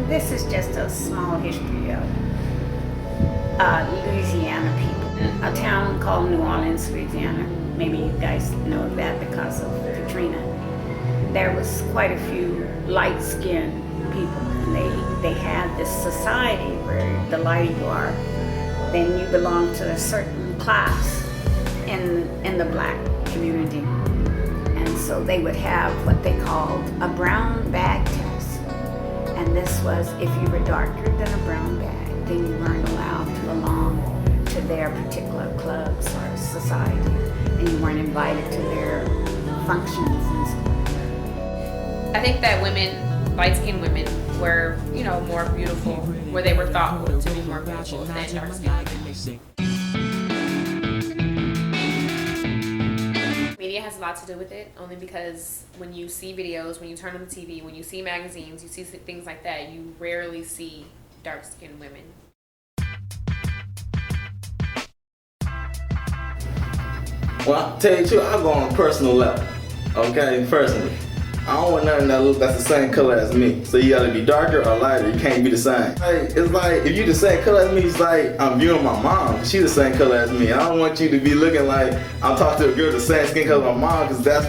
This is just a small history of Louisiana people. A town called New Orleans, Louisiana. Maybe you guys know that because of Katrina. There was quite a few light-skinned people. And they had this society where the lighter you are, then you belong to a certain class in the black community. And so they would have what they called a brown bag test. And this was if you were darker than a brown bag, then you weren't allowed to belong to their particular clubs or society, and you weren't invited to their functions and stuff. I think that women, light-skinned women, were, more beautiful, where they were thought to be more beautiful than dark-skinned women. Media has a lot to do with it, only because when you see videos, when you turn on the TV, when you see magazines, you see things like that, you rarely see dark-skinned women. Well, I'll tell you the truth, I'll go on a personal level. Okay, personally. I don't want nothing that's the same color as me. So you gotta be darker or lighter, you can't be the same. It's like, if you the same color as me, it's like I'm viewing my mom. She's the same color as me. I don't want you to be looking like I'm talking to a girl the same skin color as my mom, because that's,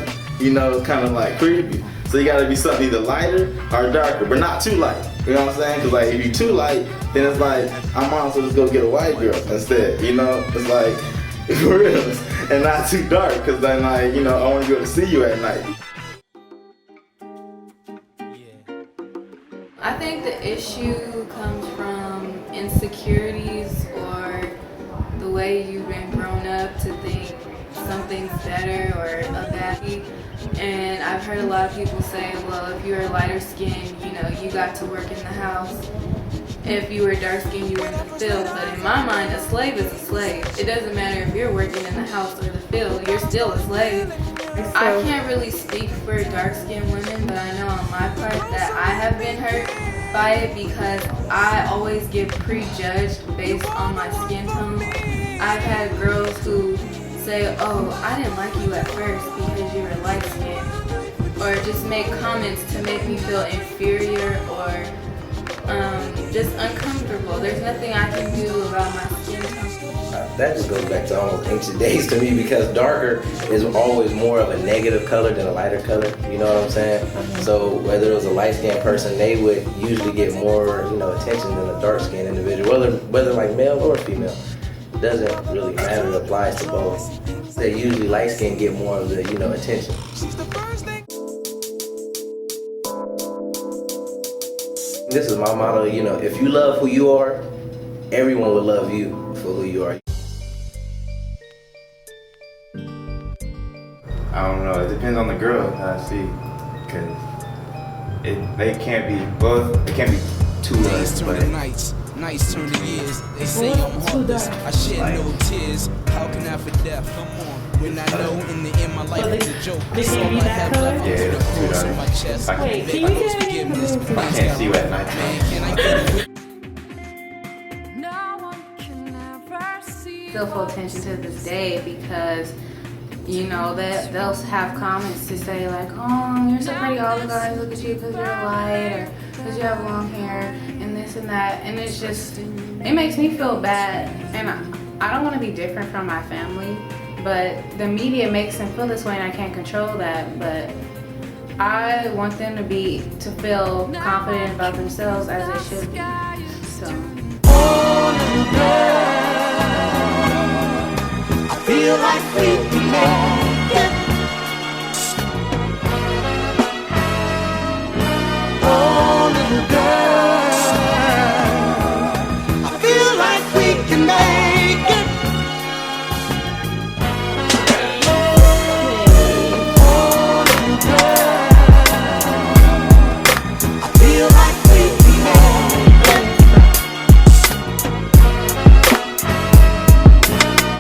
kind of like creepy. So you gotta be something either lighter or darker, but not too light. You know what I'm saying? Because like, if you're too light, then it's like, I might as well just go get a white girl instead. It's like, for real. And not too dark, because then I want to be able to see you at night. I think the issue comes from insecurities or the way you've been grown up to think something's better or a baddie. And I've heard a lot of people say, well, if you're lighter skinned, you got to work in the house. If you were dark skinned, you were in the field. But in my mind, a slave is a slave. It doesn't matter if you're working in the house or the field, you're still a slave. I can't really speak for dark-skinned women, but I know on my part that I have been hurt by it because I always get prejudged based on my skin tone. I've had girls who say, oh, I didn't like you at first because you were light-skinned, or just make comments to make me feel inferior or just uncomfortable. There's nothing I can do about my skin tone. That just goes back to almost ancient days to me, because darker is always more of a negative color than a lighter color. You know what I'm saying? So whether it was a light-skinned person, they would usually get more, attention than a dark-skinned individual, whether like male or female. It doesn't really matter. It applies to both. They usually light-skinned get more of the, attention. This is my motto, if you love who you are, everyone will love you for who you are. I don't know, it depends on the girl, I see, because they can't be both, it can't be too much, but nights turn to years. They say I'm heartless, I shed no tears. How can I for death? Come on. When I know in the end my life is a joke. This all I have left is the cross on my chest. I can't see you at night. Can I get it? Still full attention to this day because that they'll have comments to say like, oh, you're so pretty, all the guys look at you because you're light or because you have long hair and this and that, and it's just, it makes me feel bad, and I don't want to be different from my family, but the media makes them feel this way and I can't control that, but I want them to feel confident about themselves as they should be, so. I feel like we belong.